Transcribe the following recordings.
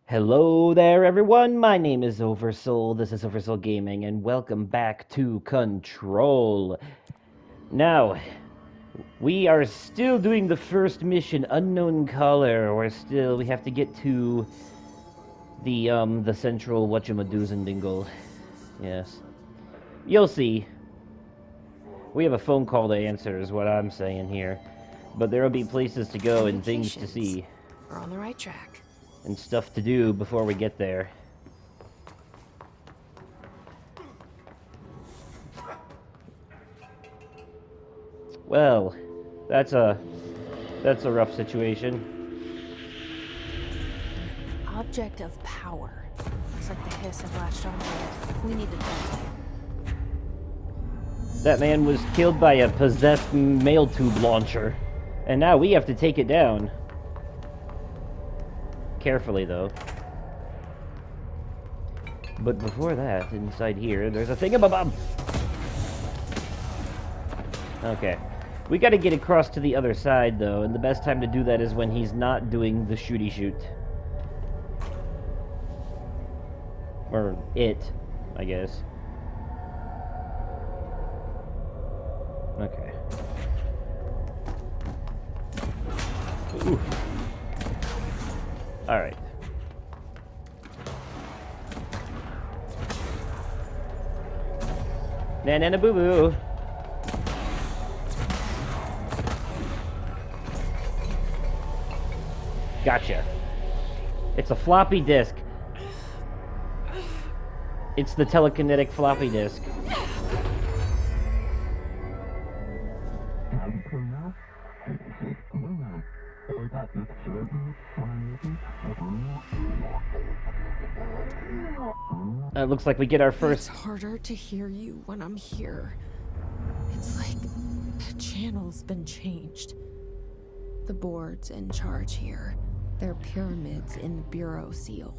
Hello there, everyone. My name is Oversoul. This is Oversoul Gaming, and welcome back to Control. Now, we are still doing the first mission, Unknown Caller. We have to get to the central whatchamadoozendingle. Yes. You'll see. We have a phone call to answer, is what I'm saying here. But there'll be places to go and things to see. We're on the right track. And stuff to do before we get there. Well, that's a rough situation. Object of power. Looks like the hiss have latched onto it. We need to test it. That man was killed by a possessed mail tube launcher, and now we have to take it down. Carefully, though. But before that, inside here, there's a thingamabob. Okay. We gotta get across to the other side, though, and the best time to do that is when he's not doing the shooty-shoot. Or it, I guess. Okay. Ooh. Alright. Na boo boo. Gotcha. It's a floppy disk. It's the telekinetic floppy disk. It looks like we get our first... It's harder to hear you when I'm here. It's like the channel's been changed. The board's in charge here. They're pyramids in the Bureau seal.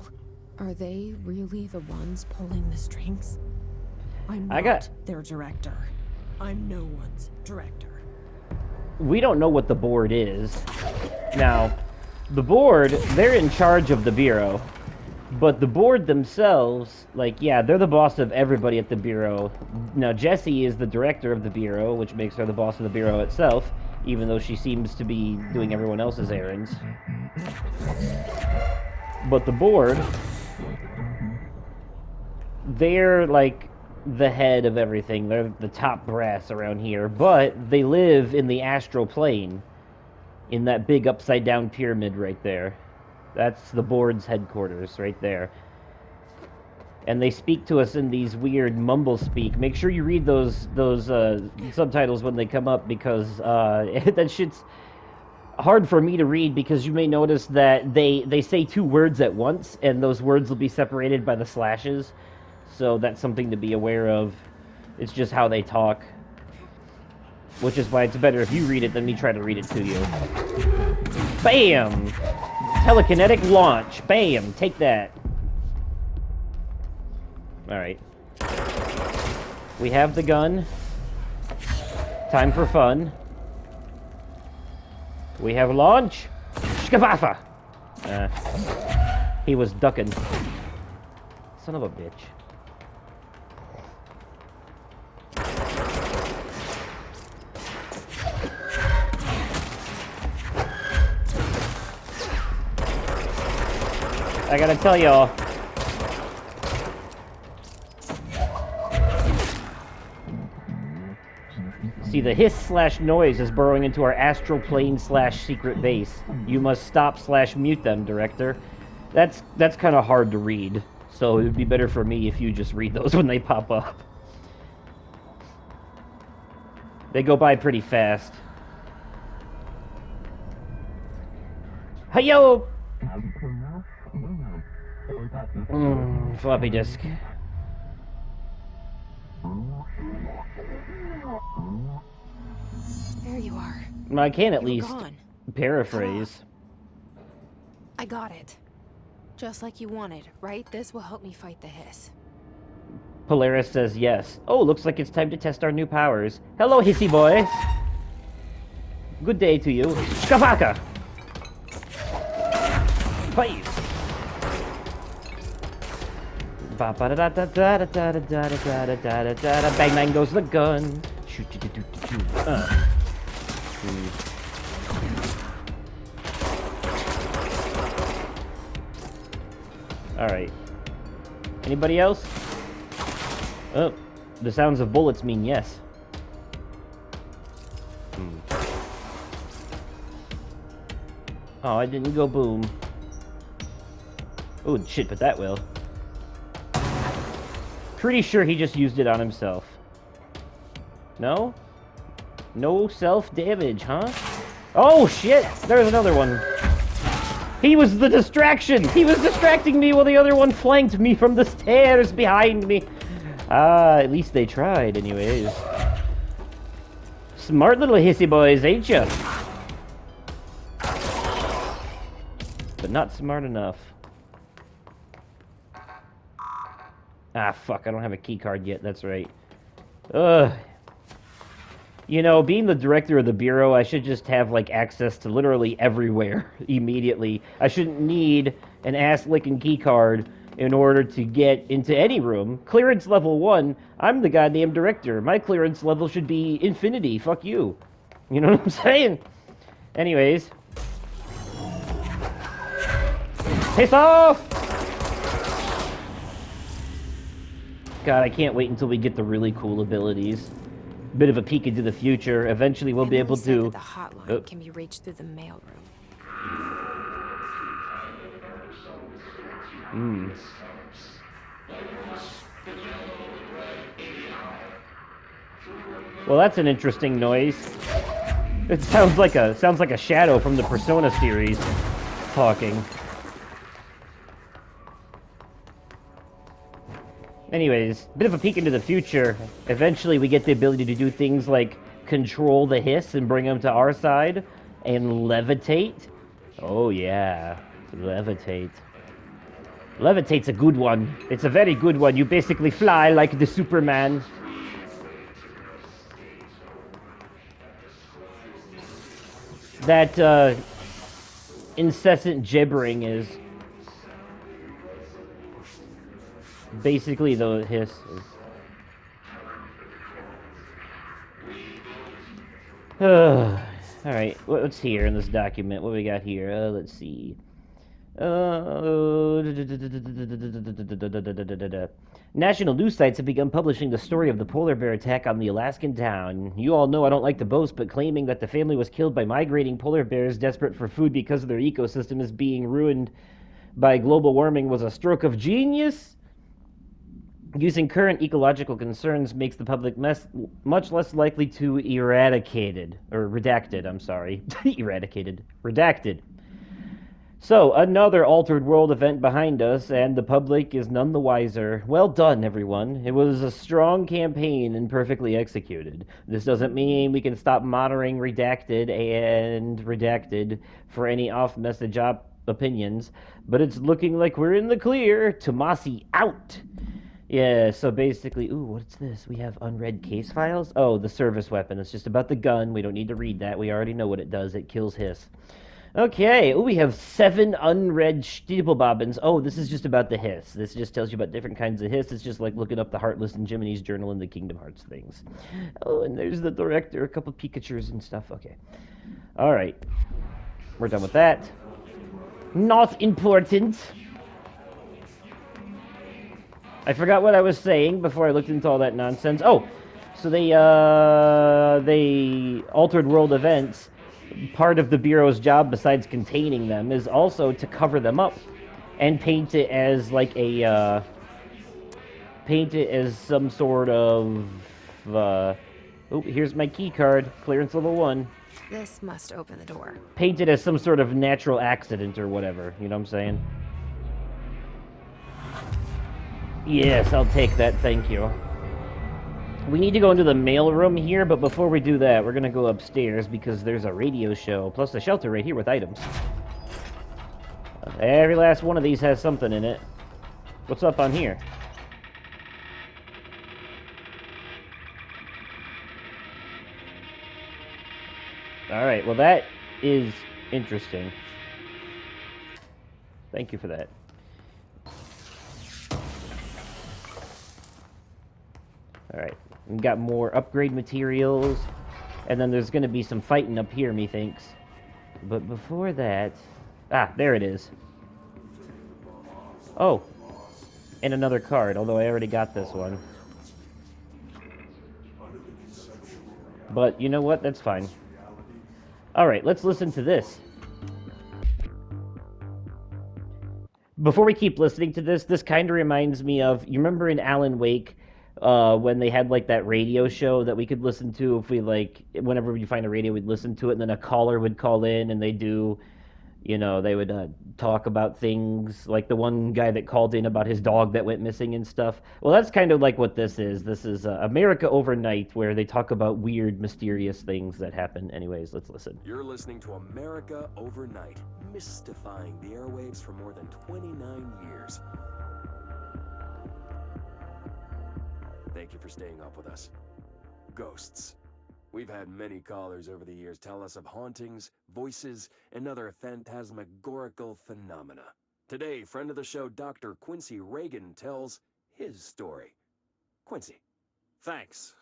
Are they really the ones pulling the strings? I'm not their director. I'm no one's director. We don't know what the board is. Now, the board, they're in charge of the Bureau. But the board themselves, like, yeah, they're the boss of everybody at the Bureau. Now, Jessie is the director of the Bureau, which makes her the boss of the Bureau itself, even though she seems to be doing everyone else's errands. But the board, they're, like, the head of everything. They're the top brass around here, but they live in the astral plane, in that big upside-down pyramid right there. That's the board's headquarters right there. And they speak to us in these weird mumble speak. Make sure you read those subtitles when they come up, because that shit's hard for me to read, because you may notice that they say two words at once, and those words will be separated by the slashes. So that's something to be aware of. It's just how they talk. Which is why it's better if you read it than me try to read it to you. Bam! Telekinetic launch. Bam! Take that. Alright. We have the gun. Time for fun. We have launch. Shkabafa! He was ducking. Son of a bitch. I gotta tell y'all. See, the hiss/noise is burrowing into our astral plane/secret base. You must stop/mute them, director. That's kind of hard to read, so it would be better for me if you just read those when they pop up. They go by pretty fast. Hi-yo! Floppy disk. There you are. I can at least paraphrase. I got it. Just like you wanted, right? This will help me fight the hiss. Polaris says yes. Oh, looks like it's time to test our new powers. Hello, hissy boys. Good day to you. Shkafaka! Please. Bang bang goes the gun. Alright. Anybody else? Oh, the sounds of bullets mean yes. Oh, I didn't go boom. Oh, shit, but that will. Pretty sure he just used it on himself. No? No self-damage, huh? Oh, shit! There's another one. He was the distraction! He was distracting me while the other one flanked me from the stairs behind me. At least they tried, anyways. Smart little hissy boys, ain't ya? But not smart enough. Ah, fuck, I don't have a key card yet, that's right. Ugh. You know, being the director of the Bureau, I should just have, like, access to literally everywhere immediately. I shouldn't need an ass-licking key card in order to get into any room. Clearance level 1, I'm the goddamn director. My clearance level should be infinity, fuck you. You know what I'm saying? Anyways. Piss off! God, I can't wait until we get the really cool abilities. Bit of a peek into the future. Eventually, we'll be able to. The hotline can be reached through the mailroom. Well, that's an interesting noise. It sounds like a shadow from the Persona series talking. Anyways, bit of a peek into the future. Eventually, we get the ability to do things like control the hiss and bring them to our side, and levitate. Oh yeah, levitate. Levitate's a good one. It's a very good one. You basically fly like the Superman. That incessant gibbering is basically the hiss. Alright, what's here in this document? What we got here? Let's see. National news sites have begun publishing the story of the polar bear attack on the Alaskan town. You all know I don't like to boast, but claiming that the family was killed by migrating polar bears desperate for food because their ecosystem is being ruined by global warming was a stroke of genius. Using current ecological concerns makes the public much less likely to redacted, I'm sorry. Redacted. So, another Altered World event behind us, and the public is none the wiser. Well done, everyone. It was a strong campaign and perfectly executed. This doesn't mean we can stop monitoring redacted for any off-message opinions, but it's looking like we're in the clear. Tomasi out! Yeah, so basically, ooh, what's this? We have unread case files? Oh, the service weapon. It's just about the gun. We don't need to read that. We already know what it does. It kills hiss. Okay, ooh, we have 7 unread Stiebelbobbins. Oh, this is just about the hiss. This just tells you about different kinds of hiss. It's just like looking up the Heartless and Jiminy's Journal and the Kingdom Hearts things. Oh, and there's the director, a couple Pikachus and stuff. Okay. Alright. We're done with that. Not important. I forgot what I was saying before I looked into all that nonsense. Oh, so they Altered World events. Part of the Bureau's job, besides containing them, is also to cover them up and paint it as like a some sort of oh, here's my key card, clearance level 1. This must open the door. Paint it as some sort of natural accident or whatever, you know what I'm saying? Yes, I'll take that, thank you. We need to go into the mailroom here, but before we do that, we're gonna go upstairs because there's a radio show, plus a shelter right here with items. Every last one of these has something in it. What's up on here? Alright, well that is interesting. Thank you for that. Alright, we got more upgrade materials, and then there's going to be some fighting up here, methinks. But before that... Ah, there it is. Oh, and another card, although I already got this one. But you know what? That's fine. Alright, let's listen to this. Before we keep listening to this kind of reminds me of... You remember in Alan Wake, when they had, like, that radio show that we could listen to if we, like... Whenever we find a radio, we'd listen to it, and then a caller would call in, and they do... You know, they would talk about things, like the one guy that called in about his dog that went missing and stuff. Well, that's kind of like what this is. This is America Overnight, where they talk about weird, mysterious things that happen. Anyways, let's listen. You're listening to America Overnight, mystifying the airwaves for more than 29 years. Thank you for staying up with us. Ghosts. We've had many callers over the years tell us of hauntings, voices, and other phantasmagorical phenomena. Today, friend of the show, Dr. Quincy Reagan, tells his story. Quincy. Thanks.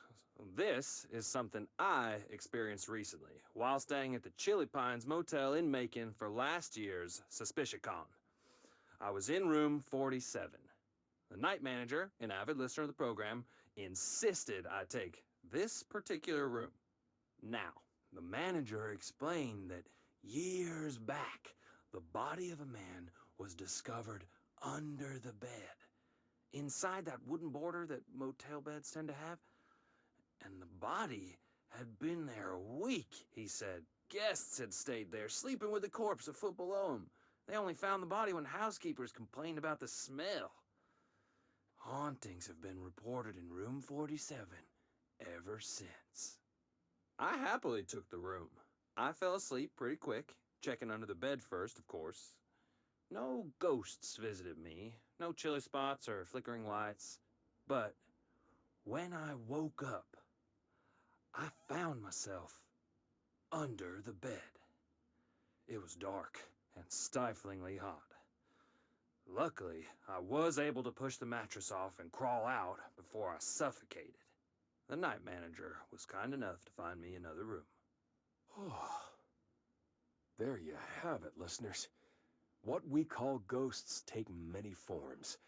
This is something I experienced recently while staying at the Chili Pines Motel in Macon for last year's SuspiciaCon. I was in room 47. The night manager, an avid listener of the program, insisted I take this particular room. Now, the manager explained that years back, the body of a man was discovered under the bed, inside that wooden border that motel beds tend to have. And the body had been there a week, he said. Guests had stayed there, sleeping with the corpse a foot below them. They only found the body when housekeepers complained about the smell. Hauntings have been reported in room 47 ever since. I happily took the room. I fell asleep pretty quick, checking under the bed first, of course. No ghosts visited me, no chilly spots or flickering lights. But when I woke up, I found myself under the bed. It was dark and stiflingly hot. Luckily, I was able to push the mattress off and crawl out before I suffocated. The night manager was kind enough to find me another room. Oh, there you have it, listeners. What we call ghosts take many forms.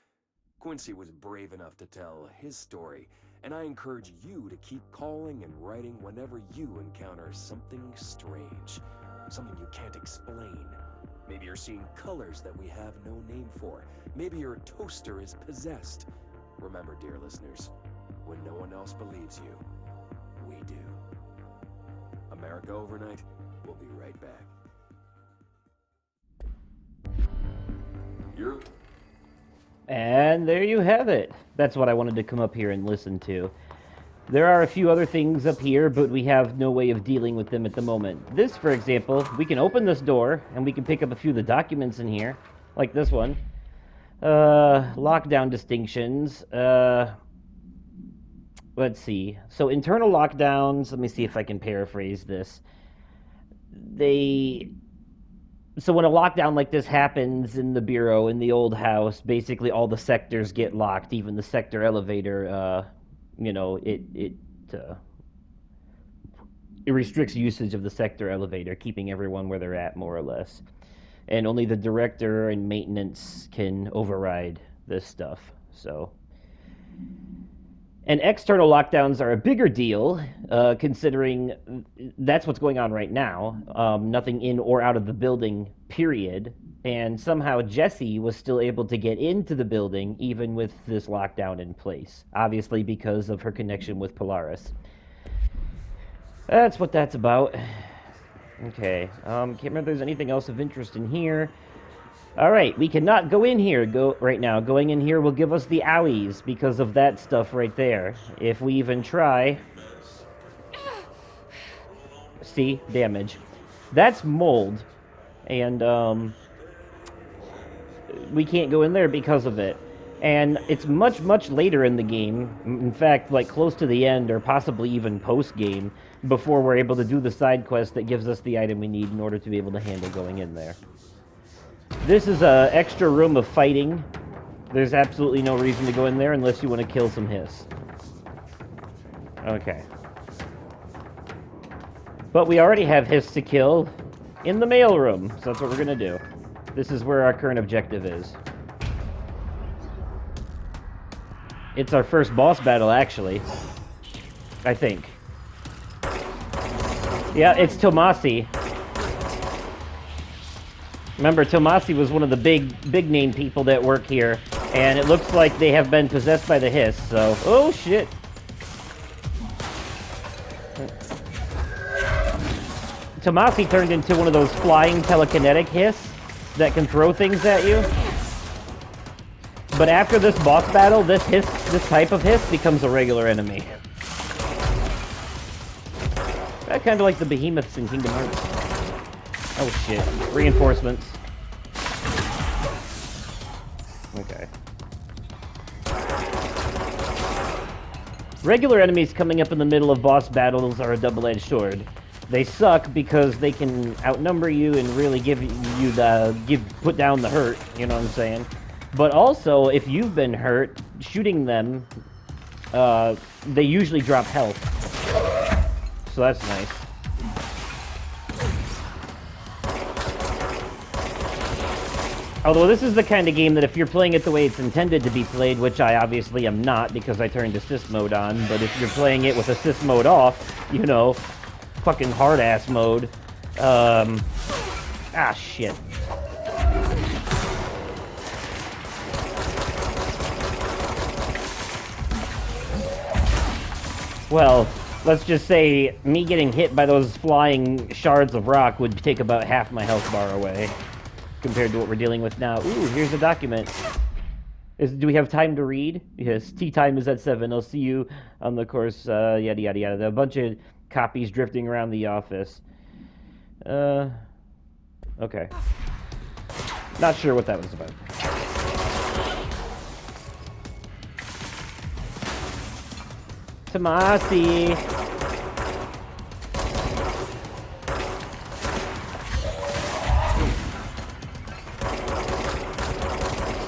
Quincy was brave enough to tell his story, and I encourage you to keep calling and writing whenever you encounter something strange, something you can't explain. Maybe you're seeing colors that we have no name for. Maybe your toaster is possessed. Remember, dear listeners, when no one else believes you, we do. America Overnight, we'll be right back. And there you have it. That's what I wanted to come up here and listen to. There are a few other things up here, but we have no way of dealing with them at the moment. This, for example, we can open this door, and we can pick up a few of the documents in here, like this one. Lockdown distinctions. Let's see. So internal lockdowns, let me see if I can paraphrase this. So when a lockdown like this happens in the Bureau, in the old house, basically all the sectors get locked, even the sector elevator, it restricts usage of the sector elevator, keeping everyone where they're at, more or less. And only the director and maintenance can override this stuff, so... And external lockdowns are a bigger deal, considering that's what's going on right now. Nothing in or out of the building, period. And somehow Jesse was still able to get into the building, even with this lockdown in place. Obviously because of her connection with Polaris. That's what that's about. Okay, can't remember if there's anything else of interest in here. Alright, we cannot go in here right now. Going in here will give us the owies because of that stuff right there. If we even try... See? Damage. That's mold. And, we can't go in there because of it. And it's much, much later in the game. In fact, like close to the end, or possibly even post-game, before we're able to do the side quest that gives us the item we need in order to be able to handle going in there. This is an extra room of fighting. There's absolutely no reason to go in there unless you want to kill some hiss. Okay. But we already have Hiss to kill in the mailroom, so that's what we're gonna do. This is where our current objective is. It's our first boss battle, actually. I think. Yeah, it's Tomasi. Remember, Tomasi was one of the big name people that work here, and it looks like they have been possessed by the Hiss, so... Oh, shit! Tomasi turned into one of those flying telekinetic Hiss that can throw things at you. But after this boss battle, this type of Hiss becomes a regular enemy. Kind of like the behemoths in Kingdom Hearts. Oh shit. Reinforcements. Okay. Regular enemies coming up in the middle of boss battles are a double-edged sword. They suck because they can outnumber you and really give you put down the hurt, you know what I'm saying? But also, if you've been hurt, shooting them, they usually drop health. So that's nice. Although this is the kind of game that if you're playing it the way it's intended to be played, which I obviously am not because I turned assist mode on, but if you're playing it with assist mode off, you know, fucking hard-ass mode, shit. Well, let's just say me getting hit by those flying shards of rock would take about half my health bar away compared to what we're dealing with now. Ooh, here's a document. Do we have time to read? Yes, tea time is at 7. I'll see you on the course, yada yada yada. A bunch of copies drifting around the office. Okay. Not sure what that was about. Tomasi!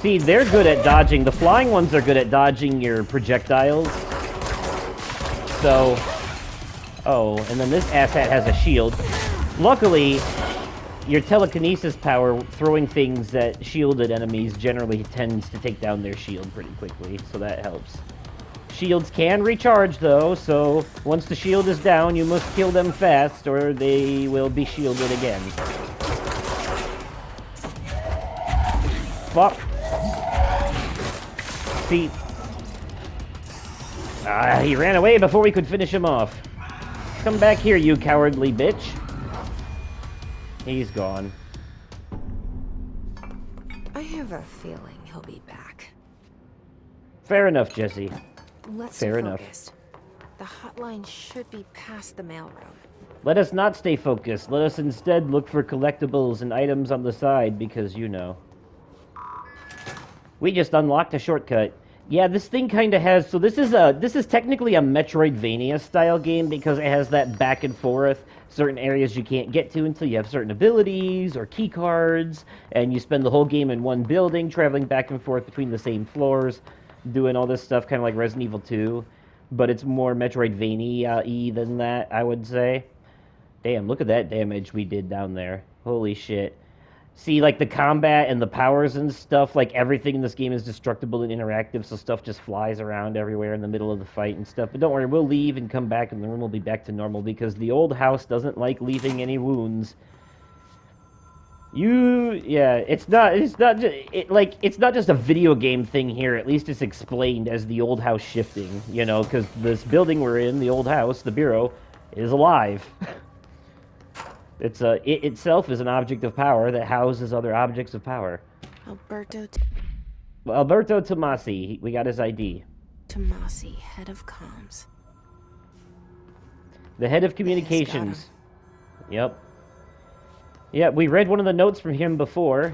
See, they're good at dodging. The flying ones are good at dodging your projectiles. So... Oh, and then this asshat has a shield. Luckily, your telekinesis power, throwing things at shielded enemies, generally tends to take down their shield pretty quickly, so that helps. Shields can recharge, though, so once the shield is down, you must kill them fast, or they will be shielded again. Fuck. See... he ran away before we could finish him off. Come back here, you cowardly bitch. He's gone. I have a feeling he'll be back. Fair enough, Jesse. Let's Fair stay enough. focused. The hotline should be past the mailroom. Let us not stay focused. Let us instead look for collectibles and items on the side, because you know. We just unlocked a shortcut. Yeah, this thing kind of has... So this is technically a Metroidvania style game because it has that back and forth. Certain areas you can't get to until you have certain abilities or key cards, and you spend the whole game in one building, traveling back and forth between the same floors, doing all this stuff, kind of like Resident Evil 2. But it's more Metroidvania-y than that, I would say. Damn, look at that damage we did down there. Holy shit. See, like, the combat and the powers and stuff, like, everything in this game is destructible and interactive, so stuff just flies around everywhere in the middle of the fight and stuff. But don't worry, we'll leave and come back, and the room will be back to normal, because the old house doesn't like leaving any wounds. Yeah, it's not just a video game thing here. At least it's explained as the old house shifting, you know, because this building we're in, the old house, the bureau, is alive. It itself is an object of power that houses other objects of power. Alberto Tomasi, we got his ID. Tomasi, head of comms. The head of communications. Yep. Yeah, we read one of the notes from him before.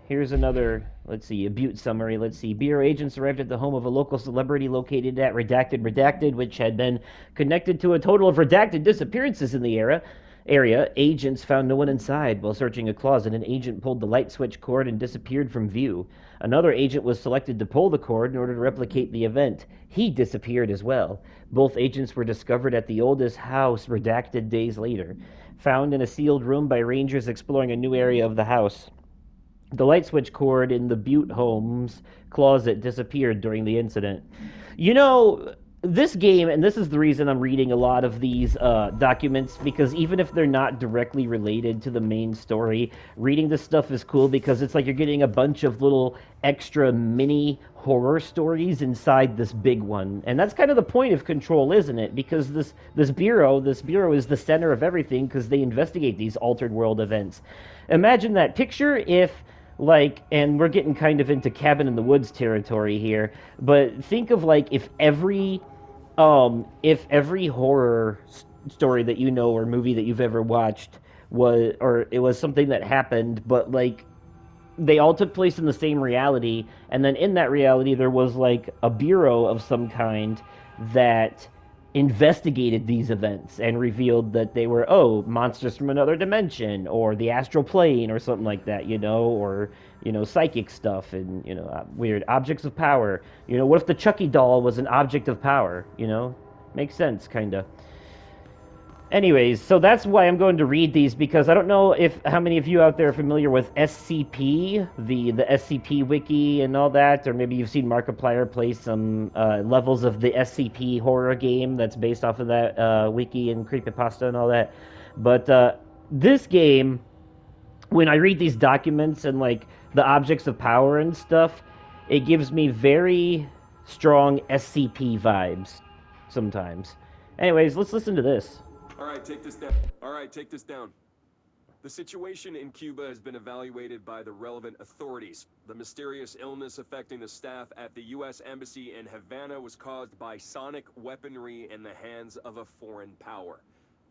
Here's another, let's see, a Butte summary. Let's see. Bureau agents arrived at the home of a local celebrity located at Redacted, which had been connected to a total of redacted disappearances in the era. area, agents found no one inside. While searching a closet, an agent pulled the light switch cord and disappeared from view. Another agent was selected to pull the cord in order to replicate the event. He disappeared as well. Both agents were discovered at the oldest house, redacted days later. Found in a sealed room by rangers exploring a new area of the house. The light switch cord in the Butte home's closet disappeared during the incident. You know, this game, and this is the reason I'm reading a lot of these documents, because even if they're not directly related to the main story, reading this stuff is cool because it's like you're getting a bunch of little extra mini horror stories inside this big one. And that's kind of the point of Control, isn't it? Because this bureau is the center of everything because they investigate these altered world events. Imagine that picture if, like, and we're getting kind of into cabin in the woods territory here, but think of like if every horror story that you know or movie that you've ever watched was, or it was something that happened, but like they all took place in the same reality, and then in that reality there was like a bureau of some kind that investigated these events and revealed that they were, oh, monsters from another dimension or the astral plane or something like that, you know, or, you know, psychic stuff and, you know, weird objects of power. You know, what if the Chucky doll was an object of power, you know? Makes sense, kind of. Anyways, so that's why I'm going to read these, because I don't know if how many of you out there are familiar with SCP, the SCP wiki and all that, or maybe you've seen Markiplier play some levels of the SCP horror game that's based off of that wiki and creepypasta and all that. But this game, when I read these documents and like the objects of power and stuff, it gives me very strong SCP vibes sometimes. Anyways, let's listen to this. All right, take this down. All right, take this down. The situation in Cuba has been evaluated by the relevant authorities. The mysterious illness affecting the staff at the U.S. Embassy in Havana was caused by sonic weaponry in the hands of a foreign power.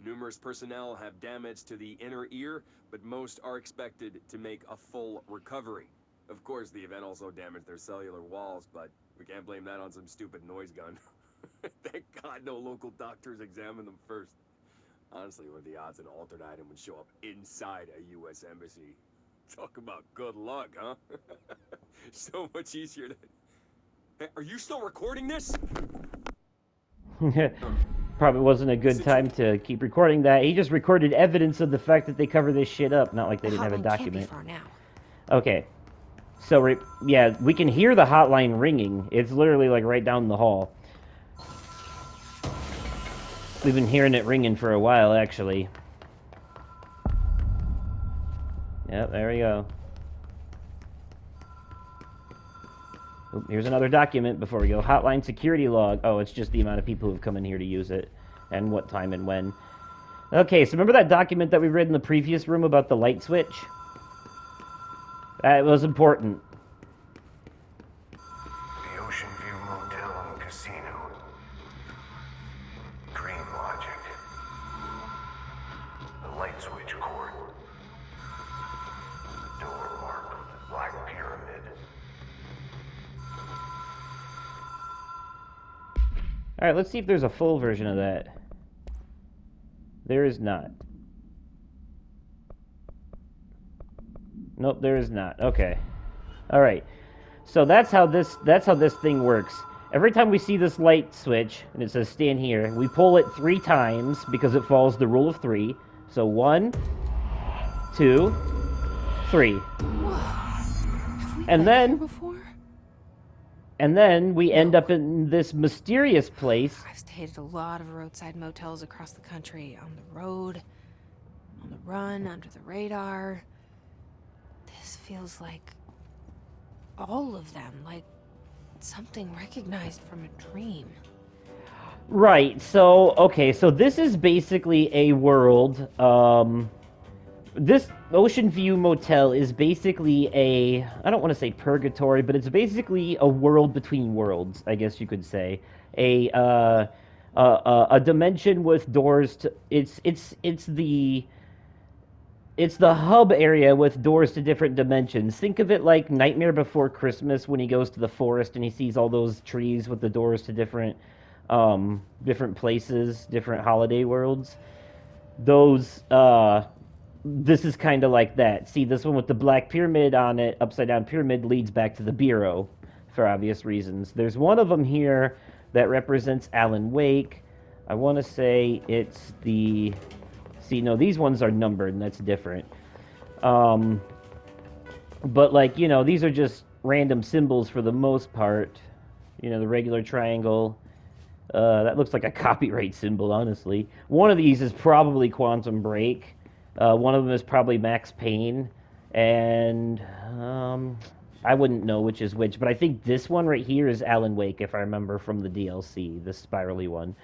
Numerous personnel have damage to the inner ear, but most are expected to make a full recovery. Of course, the event also damaged their cellular walls, but we can't blame that on some stupid noise gun. Thank God no local doctors examined them first. Honestly, what are the odds an altered item would show up inside a U.S. embassy? Talk about good luck, huh? So much easier to... Hey, are you still recording this? Probably wasn't a good time to keep recording that. He just recorded evidence of the fact that they cover this shit up, not like they didn't have a document. Can't be far now. Okay. So, yeah, we can hear the hotline ringing. It's literally like right down the hall. We've been hearing it ringing for a while, actually. Yep, there we go. Oop, here's another document before we go. Hotline Security Log. Oh, it's just the amount of people who've come in here to use it, and what time and when. Okay, so remember that document that we read in the previous room about the light switch? That was important. The Ocean View Motel and Casino. Dream logic. The light switch cord. The door marked with the black pyramid. Alright, let's see if there's a full version of that. There is not. Nope, there is not. Okay. Alright. So that's how this thing works. Every time we see this light switch, and it says stand here, we pull it 3 times because it follows the rule of 3. So 1, 2, 3. Have we And been then- here before? And then we end up in this mysterious place. I've stayed at a lot of roadside motels across the country, on the road, on the run, under the radar. This feels like all of them, like something recognized from a dream. Right, so, okay, so this is basically a world, this Ocean View Motel is basically a, I don't want to say purgatory, but it's basically a world between worlds, I guess you could say. A dimension with doors to, it's the hub area with doors to different dimensions. Think of it like Nightmare Before Christmas when he goes to the forest and he sees all those trees with the doors to different places, different holiday worlds. those, this is kind of like that. See, this one with the black pyramid on it, upside down pyramid, leads back to the bureau for obvious reasons. There's one of them here that represents Alan Wake. I want to say it's the... See, no, these ones are numbered, and that's different. But, like, you know, these are just random symbols for the most part. You know, the regular triangle. That looks like a copyright symbol, honestly. One of these is probably Quantum Break. One of them is probably Max Payne. And I wouldn't know which is which, but I think this one right here is Alan Wake, if I remember from the DLC, the spirally one.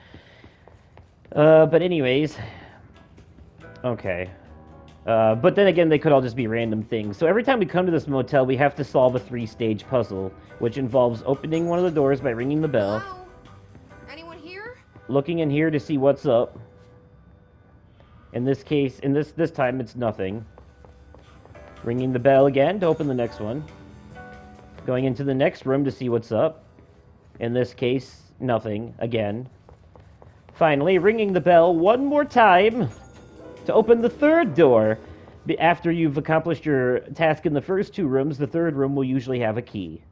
But anyways... Okay. But then again, they could all just be random things. So every time we come to this motel, we have to solve a 3-stage puzzle, which involves opening one of the doors by ringing the bell. Hello? Anyone here? Looking in here to see what's up. In this case, this time it's nothing. Ringing the bell again to open the next one. Going into the next room to see what's up. In this case, nothing again. Finally, ringing the bell one more time to open the third door. After you've accomplished your task in the first 2 rooms, the third room will usually have a key.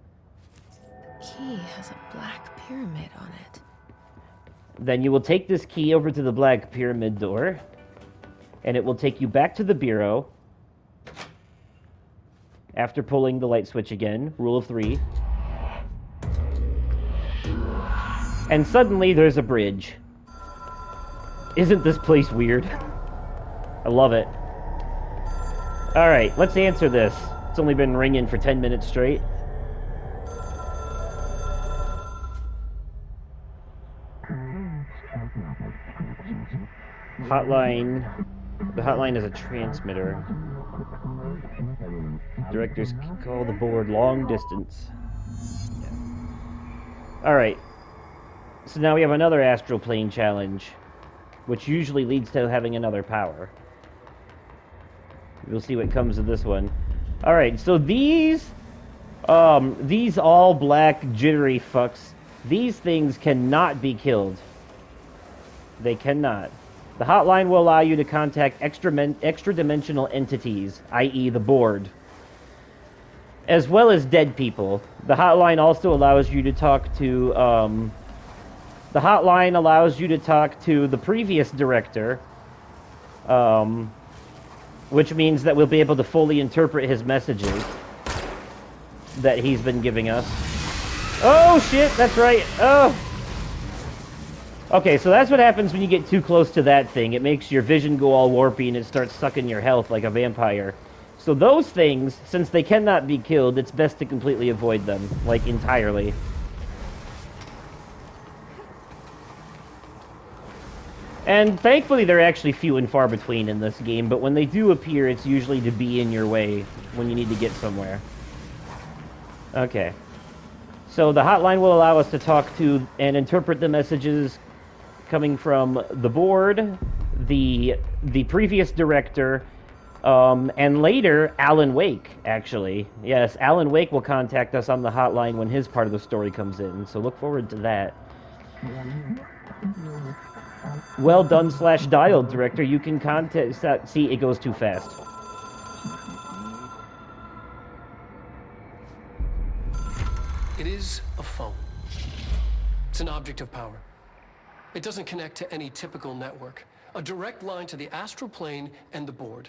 Key has a black pyramid on it. Then you will take this key over to the black pyramid door, and it will take you back to the bureau. After pulling the light switch again, rule of 3. And suddenly there's a bridge. Isn't this place weird? I love it. Alright, let's answer this. It's only been ringing for 10 minutes straight. Hotline. The hotline is a transmitter. Directors call the board long distance. Alright. So now we have another astral plane challenge, which usually leads to having another power. We'll see what comes of this one. Alright, so these all black jittery fucks, these things cannot be killed. They cannot. The hotline will allow you to contact extra-dimensional entities, i.e. the board, as well as dead people. The hotline also allows you to talk to, the hotline allows you to talk to the previous director, which means that we'll be able to fully interpret his messages that he's been giving us. Oh, shit, that's right. Oh. Okay, so that's what happens when you get too close to that thing. It makes your vision go all warpy and it starts sucking your health like a vampire. So those things, since they cannot be killed, it's best to completely avoid them, like entirely. And thankfully they're actually few and far between in this game, but when they do appear, it's usually to be in your way when you need to get somewhere. Okay. So the hotline will allow us to talk to and interpret the messages coming from the board, the previous director, and later Alan Wake, actually. Yes, Alan Wake will contact us on the hotline when his part of the story comes in, so look forward to that. Well done / dialed, director. You can contact... See, it goes too fast. It is a phone. It's an object of power. It doesn't connect to any typical network. A direct line to the astral plane and the board.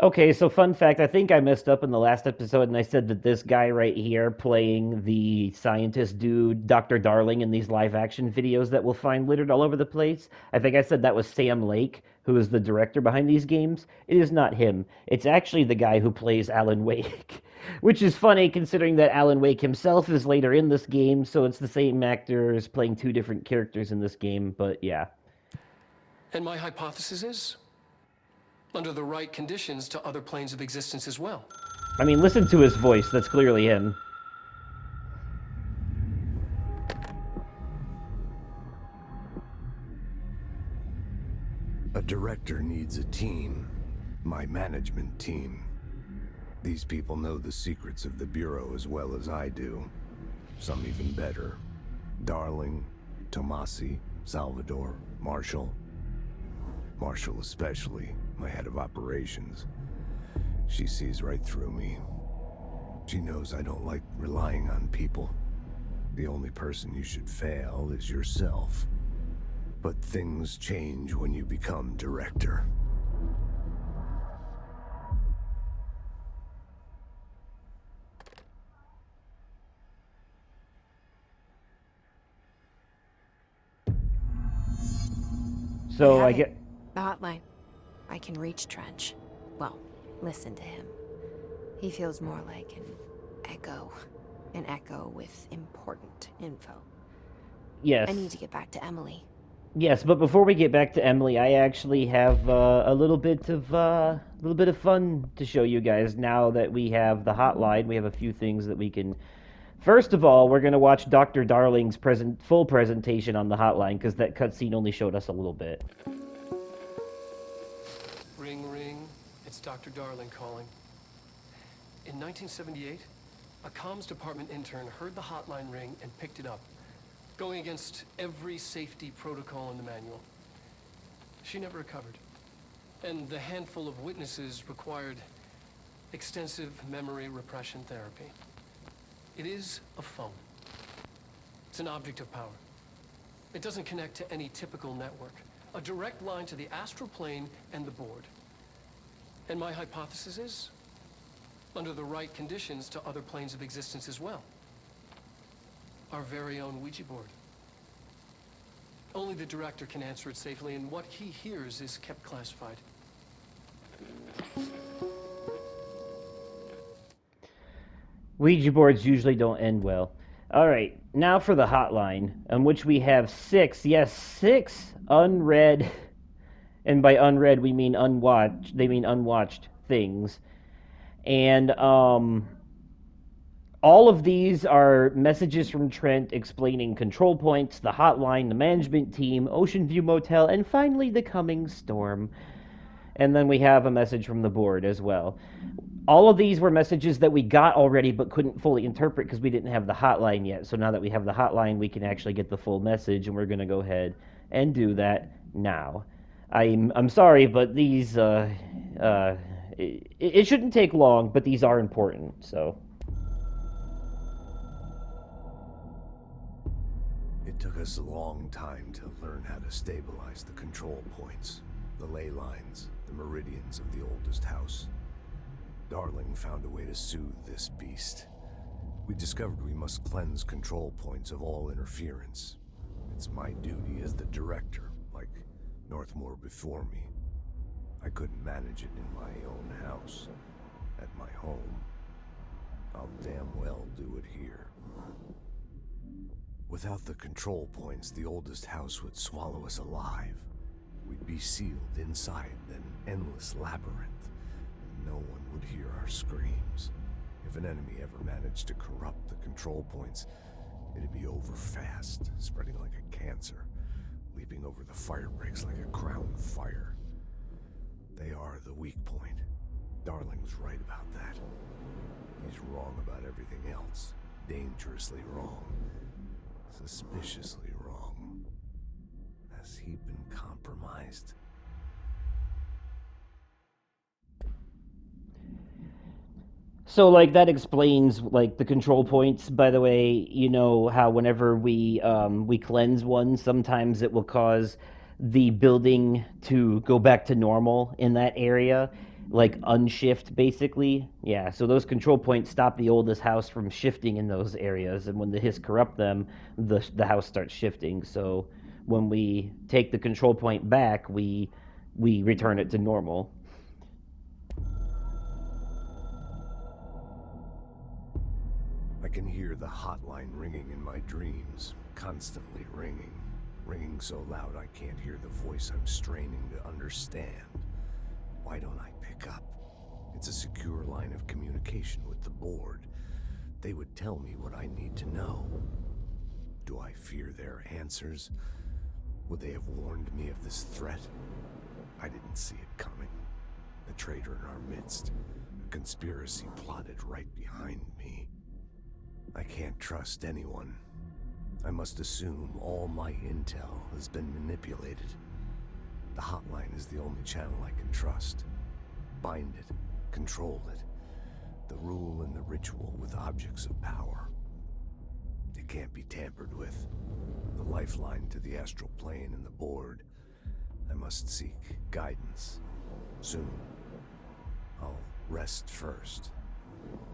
Okay, so fun fact, I think I messed up in the last episode and I said that this guy right here playing the scientist dude, Dr. Darling, in these live-action videos that we'll find littered all over the place, I think I said that was Sam Lake, who is the director behind these games. It is not him. It's actually the guy who plays Alan Wake, which is funny considering that Alan Wake himself is later in this game, so it's the same actors playing 2 different characters in this game, but yeah. And my hypothesis is, under the right conditions, to other planes of existence as well. I mean, listen to his voice. That's clearly him. A director needs a team. My management team. These people know the secrets of the Bureau as well as I do. Some even better. Darling, Tomasi, Salvador, Marshall. Marshall especially, my head of operations. She sees right through me. She knows I don't like relying on people. The only person you should fail is yourself. But things change when you become director. So I I have get. it. The hotline. I can reach Trench. Well, listen to him. He feels more like an echo. An echo with important info. Yes. I need to get back to Emily. Yes, but before we get back to Emily, I actually have a little bit of fun to show you guys. Now that we have the hotline, we have a few things that we can. First of all, we're gonna watch Dr. Darling's full presentation on the hotline because that cutscene only showed us a little bit. Ring, ring. It's Dr. Darling calling. In 1978, a comms department intern heard the hotline ring and picked it up, going against every safety protocol in the manual. She never recovered. And the handful of witnesses required extensive memory repression therapy. It is a phone. It's an object of power. It doesn't connect to any typical network. A direct line to the astral plane and the board. And my hypothesis is, under the right conditions, to other planes of existence as well. Our very own Ouija board. Only the director can answer it safely, and what he hears is kept classified. Ouija boards usually don't end well. Alright, now for the hotline, on which we have six unread, and by unread we mean unwatched things. And, all of these are messages from Trent explaining control points, the hotline, the management team, Ocean View Motel, and finally the coming storm. And then we have a message from the board as well. All of these were messages that we got already but couldn't fully interpret because we didn't have the hotline yet. So now that we have the hotline, we can actually get the full message, and we're going to go ahead and do that now. I'm sorry, but these it shouldn't take long, but these are important. So It took us a long time to learn how to stabilize the control points, the ley lines, the meridians of the oldest house. Darling found a way to soothe this beast. We discovered we must cleanse control points of all interference. It's my duty as the director, like Northmore before me. I couldn't manage it in my own house, at my home. I'll damn well do it here. Without the control points, the oldest house would swallow us alive. We'd be sealed inside an endless labyrinth. No one would hear our screams. If an enemy ever managed to corrupt the control points, it'd be over fast, spreading like a cancer, leaping over the fire breaks like a crown fire. They are the weak point. Darling's right about that. He's wrong about everything else. Dangerously wrong. Suspiciously wrong. Has he been compromised? So, like, that explains, like, the control points. By the way, you know how whenever we cleanse one, sometimes it will cause the building to go back to normal in that area, like, unshift, basically. Yeah, so those control points stop the oldest house from shifting in those areas, and when the hiss corrupt them, the house starts shifting. So, when we take the control point back, we return it to normal. I can hear the hotline ringing in my dreams, constantly ringing. Ringing so loud I can't hear the voice I'm straining to understand. Why don't I pick up? It's a secure line of communication with the board. They would tell me what I need to know. Do I fear their answers? Would they have warned me of this threat? I didn't see it coming. A traitor in our midst. A conspiracy plotted right behind me. I can't trust anyone. I must assume all my intel has been manipulated. The hotline is the only channel I can trust. Bind it, control it. The rule and the ritual with objects of power. It can't be tampered with. The lifeline to the astral plane and the board. I must seek guidance. Soon. I'll rest first.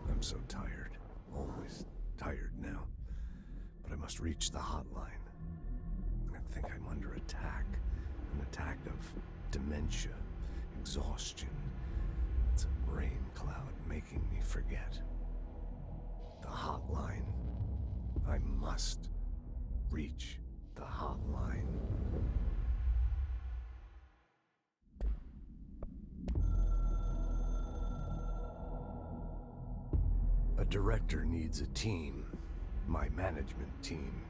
I'm so tired. Always tired now. But I must reach the hotline. I think I'm under attack. An attack of dementia, exhaustion. It's a rain cloud making me forget. The hotline. I must reach the hotline. A director needs a team. My management team.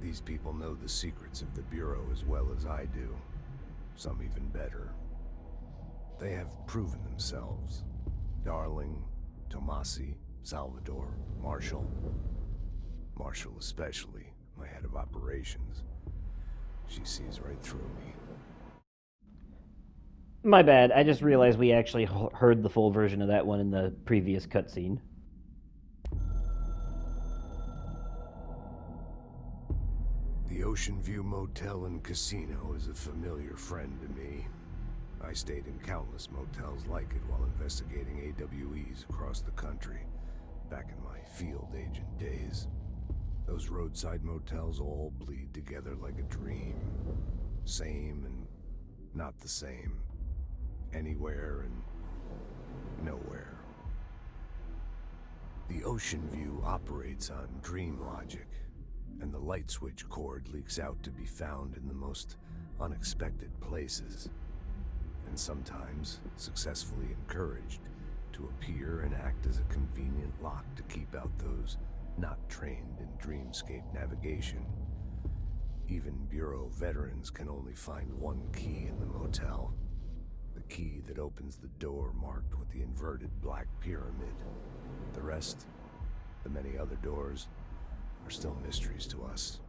These people know the secrets of the Bureau as well as I do. Some even better. They have proven themselves. Darling, Tomasi, Salvador, Marshall. Marshall especially, my head of operations. She sees right through me. My bad. I just realized we actually heard the full version of that one in the previous cutscene. The Ocean View Motel and Casino is a familiar friend to me. I stayed in countless motels like it while investigating AWEs across the country, back in my field agent days. Those roadside motels all bleed together like a dream. Same and not the same. Anywhere and nowhere. The Ocean View operates on dream logic, and the light switch cord leaks out to be found in the most unexpected places, and sometimes successfully encouraged to appear and act as a convenient lock to keep out those not trained in dreamscape navigation. Even Bureau veterans can only find one key in the motel. The key that opens the door marked with the inverted black pyramid. The rest, the many other doors, are still mysteries to us.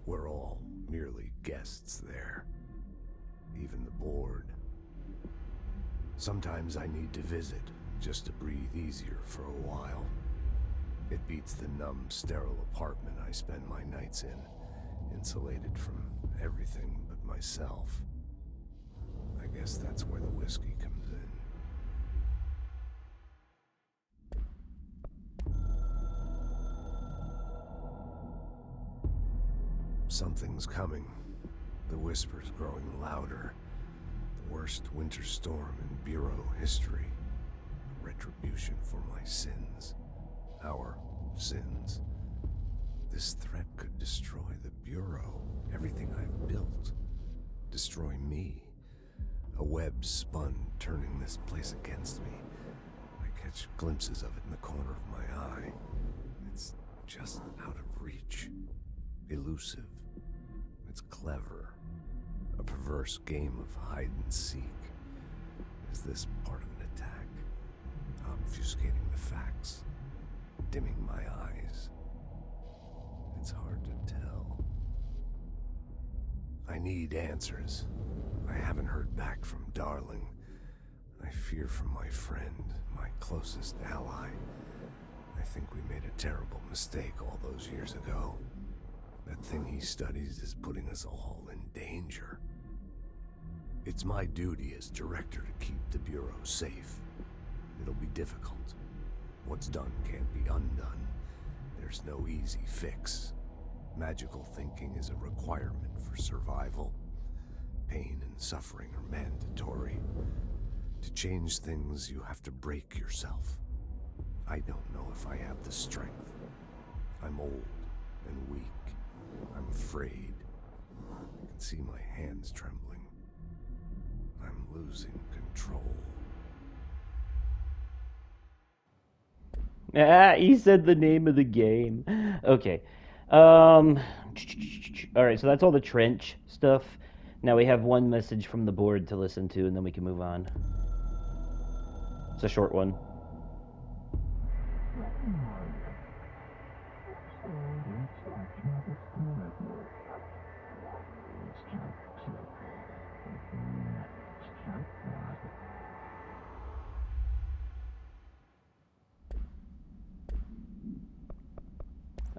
We're all merely guests there. Even the board. Sometimes I need to visit, just to breathe easier for a while. It beats the numb, sterile apartment I spend my nights in, insulated from everything but myself. I guess that's where the whiskey comes in. Something's coming. The whisper's growing louder. The worst winter storm in Bureau history. Retribution for my sins. Our sins. This threat could destroy the Bureau, everything I've built. Destroy me. A web spun, turning this place against me. I catch glimpses of it in the corner of my eye. It's just out of reach. Elusive. It's clever. A perverse game of hide and seek. Is this part of an attack? Obfuscating the facts. Dimming my eyes. It's hard to tell. I need answers. I haven't heard back from Darling. I fear for my friend, my closest ally. I think we made a terrible mistake all those years ago. That thing he studies is putting us all in danger. It's my duty as director to keep the Bureau safe. It'll be difficult. What's done can't be undone. There's no easy fix. Magical thinking is a requirement for survival. Pain and suffering are mandatory. To change things, you have to break yourself. I don't know if I have the strength. I'm old and weak. I'm afraid. I can see my hands trembling. I'm losing control. Ah, he said the name of the game. Okay. All right, so that's all the trench stuff. Now we have one message from the board to listen to, and then we can move on. It's a short one.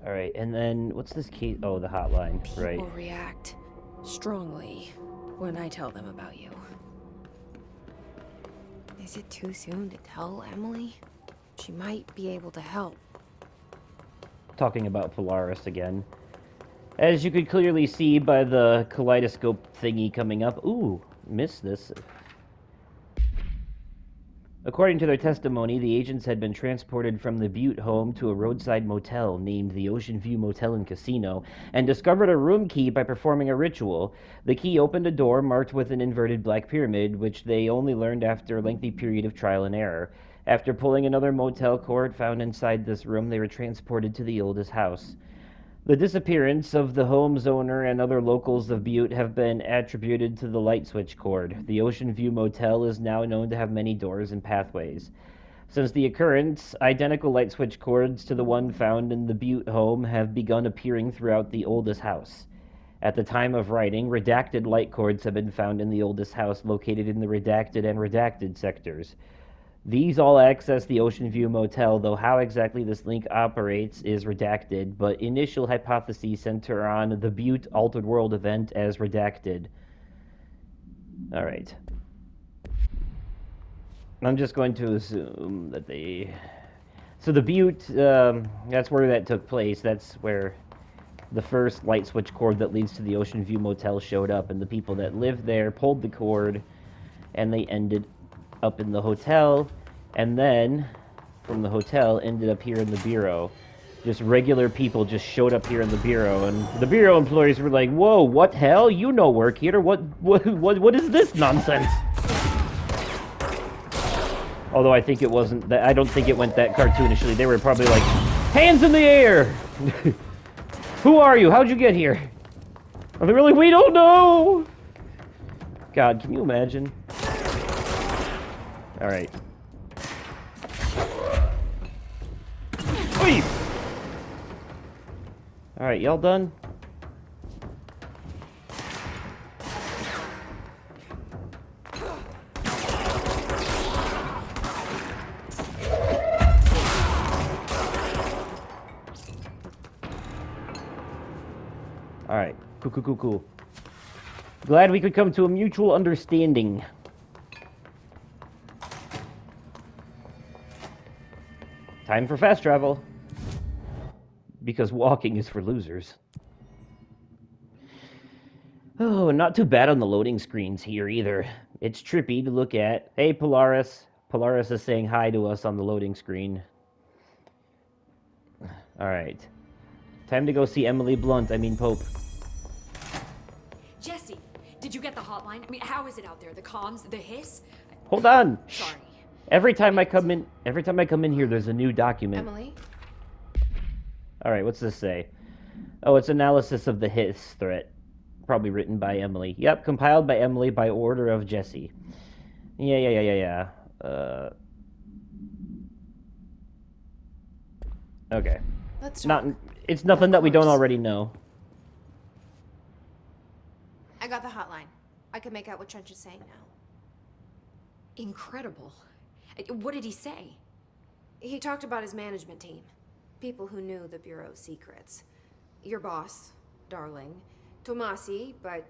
Alright, and then what's this key? Oh, the hotline, right. People react strongly when I tell them about you. Is it too soon to tell Emily? She might be able to help. Talking about Polaris again. As you could clearly see by the kaleidoscope thingy coming up. Ooh, missed this. According to their testimony, the agents had been transported from the Butte home to a roadside motel named the Ocean View Motel and Casino, and discovered a room key by performing a ritual. The key opened a door marked with an inverted black pyramid, which they only learned after a lengthy period of trial and error. After pulling another motel cord found inside this room, they were transported to the oldest house. The disappearance of the home's owner and other locals of Butte have been attributed to the light switch cord. The Ocean View Motel is now known to have many doors and pathways. Since the occurrence, identical light switch cords to the one found in the Butte home have begun appearing throughout the oldest house. At the time of writing, redacted light cords have been found in the oldest house located in the redacted and redacted sectors. These all access the Ocean View Motel, though how exactly this link operates is redacted, but initial hypotheses center on the Butte Altered World event as redacted. Alright. I'm just going to assume that they... So the Butte, that's where that took place. That's where the first light switch cord that leads to the Ocean View Motel showed up, and the people that lived there pulled the cord, and they ended up in the hotel, and then from the hotel ended up here in the bureau. Just regular people just showed up here in the bureau, and the bureau employees were like, "Whoa, what hell? You no work here? What is this nonsense?" Although I think it wasn't that. I don't think it went that cartoonishly. They were probably like, "Hands in the air! Who are you? How'd you get here?" And they were like, "We don't know." God, can you imagine? All right. Oi! All right, y'all done? All right. Cool. Glad we could come to a mutual understanding. Time for fast travel. Because walking is for losers. Oh, not too bad on the loading screens here either. It's trippy to look at. Hey, Polaris. Polaris is saying hi to us on the loading screen. Alright. Time to go see Emily Blunt, Pope. Jesse, did you get the hotline? I mean, how is it out there? The comms, the hiss? Hold on. Sorry. Every time I come in here, there's a new document. Emily? Alright, what's this say? Oh, it's analysis of the hiss threat. Probably written by Emily. Yep, compiled by Emily by order of Jesse. Yeah. Okay. Let's talk. It's nothing that we don't already know. I got the hotline. I can make out what Trench is saying now. Incredible. What did he say? He talked about his management team. People who knew the Bureau's secrets. Your boss, Darling. Tomasi, but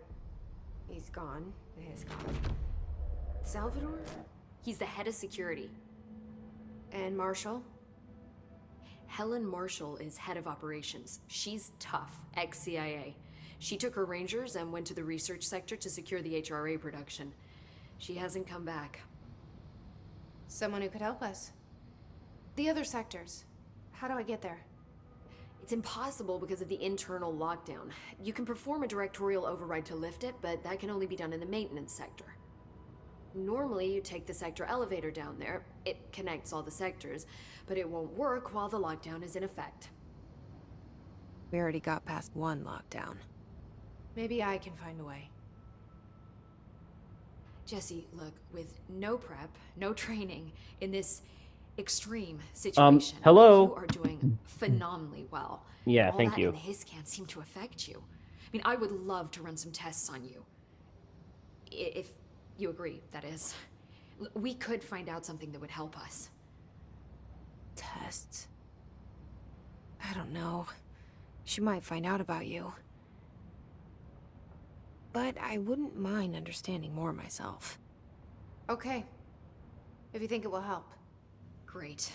he's gone. He's gone. Salvador? He's the head of security. And Marshall? Helen Marshall is head of operations. She's tough, ex-CIA. She took her rangers and went to the research sector to secure the HRA production. She hasn't come back. Someone who could help us. The other sectors. How do I get there? It's impossible because of the internal lockdown. You can perform a directorial override to lift it, but that can only be done in the maintenance sector. Normally, you take the sector elevator down there. It connects all the sectors, but it won't work while the lockdown is in effect. We already got past one lockdown. Maybe I can find a way. Jesse, look, with no prep, no training, in this extreme situation, hello? you are doing phenomenally well. Yeah, All thank that you. and his can't seem to affect you. I mean, I would love to run some tests on you. If you agree, that is. We could find out something that would help us. Tests. I don't know. She might find out about you. But I wouldn't mind understanding more myself. Okay. If you think it will help. Great.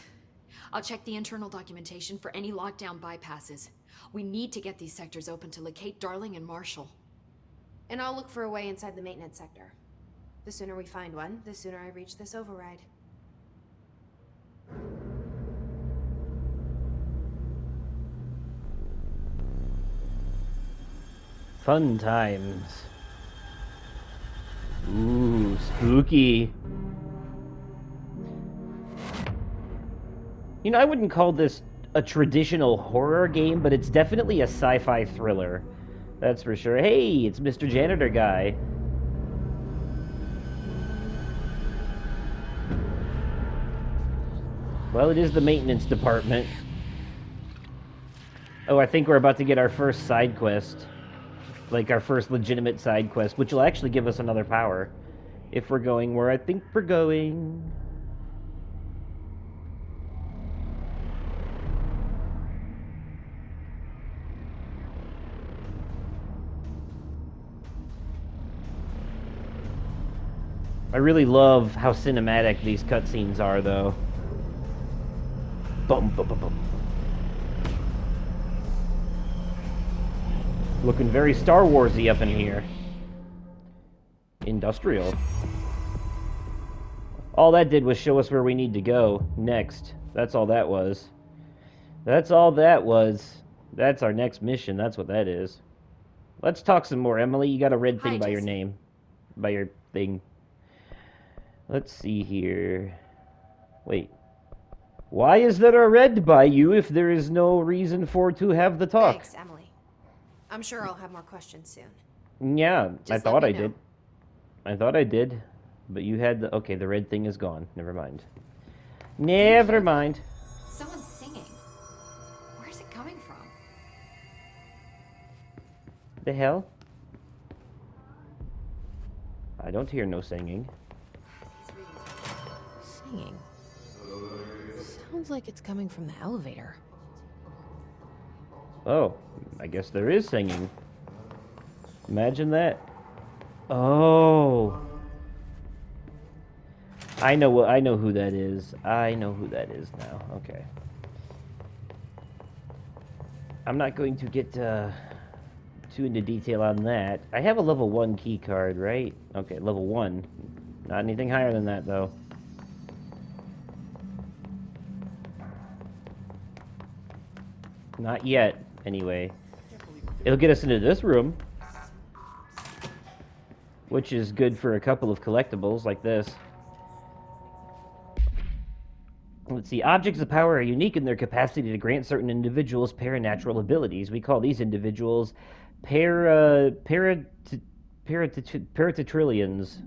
I'll check the internal documentation for any lockdown bypasses. We need to get these sectors open to locate Darling and Marshall. And I'll look for a way inside the maintenance sector. The sooner we find one, the sooner I reach this override. Fun times. Ooh, spooky. You know, I wouldn't call this a traditional horror game, but it's definitely a sci-fi thriller. That's for sure. Hey, it's Mr. Janitor Guy. Well, it is the maintenance department. Oh, I think we're about to get our first side quest. Like, our first legitimate side quest, which will actually give us another power. If we're going where I think we're going. I really love how cinematic these cutscenes are, though. Boom, boom, boom, boom. Looking very Star Wars-y up in here. Industrial. All that did was show us where we need to go next. That's all that was. That's all that was. That's our next mission. That's what that is. Let's talk some more. Emily, you got a red thing by your name. By your thing. Let's see here. Wait. Why is there a red by you if there is no reason for to have the talk? Thanks, Emily. I'm sure I'll have more questions soon. Yeah, I thought I know. did. I thought I did. But you had the... Okay, the red thing is gone. Never mind. Never mind. Someone's singing. Where's it coming from? The hell? I don't hear no singing. Singing? Sounds like it's coming from the elevator. Oh, I guess there is singing. Imagine that. Oh. I know who that is. I know who that is now. Okay. I'm not going to get too into detail on that. I have a level 1 key card, right? Okay, level 1. Not anything higher than that, though. Not yet, anyway. It'll get us into this room, which is good for a couple of collectibles like this. Let's see. Objects of power are unique in their capacity to grant certain individuals paranatural abilities. We call these individuals paratetrillions.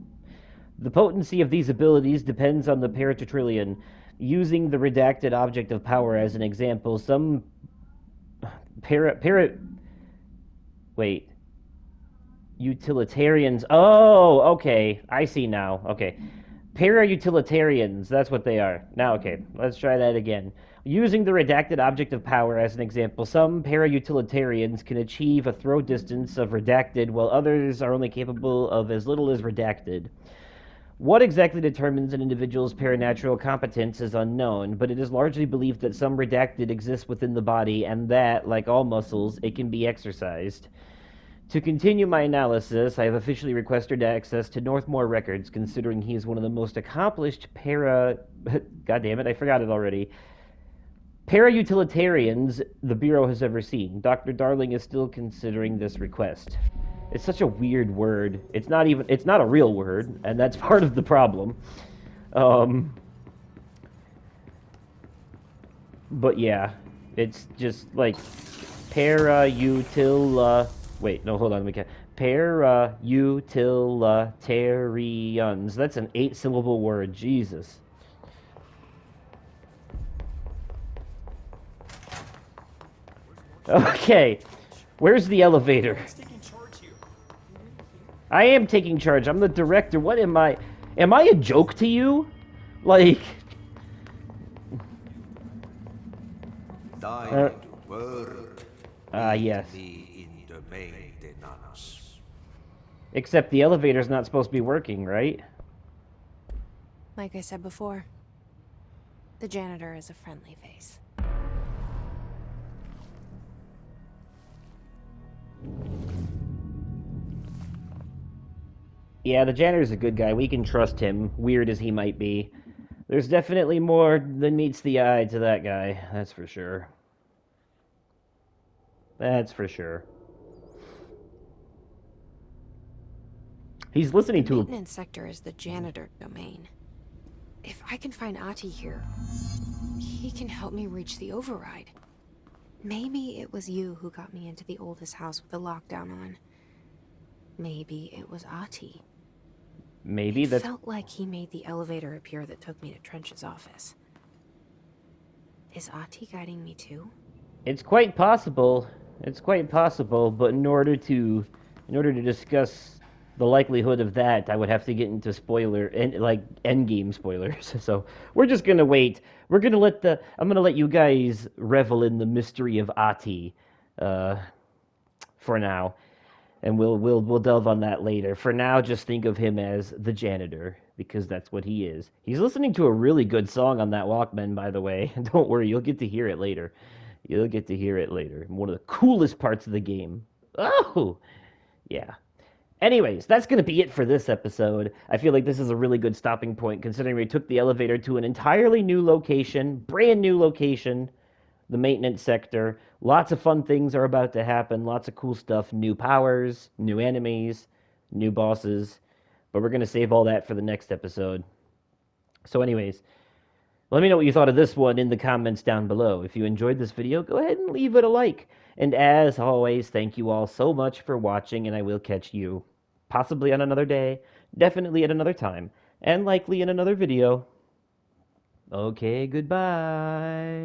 The potency of these abilities depends on the paratetrillion. Using the redacted object of power as an example, some utilitarians. Oh, okay. I see now. Okay. Para-utilitarians, that's what they are. Now, okay, let's try that again. Using the redacted object of power as an example, some para-utilitarians can achieve a throw distance of redacted, while others are only capable of as little as redacted. What exactly determines an individual's paranatural competence is unknown, but it is largely believed that some redacted exists within the body, and that, like all muscles, it can be exercised. To continue my analysis, I have officially requested access to Northmore records, considering he is one of the most accomplished God damn it, I forgot it already. Para-utilitarians the Bureau has ever seen. Dr. Darling is still considering this request. It's such a weird word. It's not a real word, and that's part of the problem. But yeah, it's just like wait, no, hold on. We can para-utilitarians. That's an 8-syllable word. Jesus. Okay, where's the elevator? I am taking charge. I'm the director. What am I? Am I a joke to you? Like... Word. Yes. me in domain denunce. Except the elevator's not supposed to be working, right? Like I said before, the janitor is a friendly face. Yeah, the janitor's a good guy. We can trust him, weird as he might be. There's definitely more than meets the eye to that guy, that's for sure. That's for sure. He's listening The to a... maintenance sector is the janitor domain. If I can find Ahti here, he can help me reach the override. Maybe it was you who got me into the oldest house with the lockdown on. Maybe it was Ahti. Maybe It that's... felt like he made the elevator appear that took me to Trench's office. Is Ahti guiding me too? It's quite possible. It's quite possible, but in order to discuss the likelihood of that, I would have to get into spoiler and like endgame spoilers. So we're just gonna wait. I'm gonna let you guys revel in the mystery of Ahti, for now, and we'll delve on that later. For now, just think of him as the janitor because that's what he is. He's listening to a really good song on that Walkman, by the way. Don't worry, you'll get to hear it later. You'll get to hear it later. One of the coolest parts of the game. Oh, yeah. Anyways, that's going to be it for this episode. I feel like this is a really good stopping point considering we took the elevator to an entirely new location, brand new location, the maintenance sector. Lots of fun things are about to happen, lots of cool stuff, new powers, new enemies, new bosses. But we're going to save all that for the next episode. So, anyways, let me know what you thought of this one in the comments down below. If you enjoyed this video, go ahead and leave it a like. And as always, thank you all so much for watching, and I will catch you possibly on another day, definitely at another time, and likely in another video. Okay, goodbye.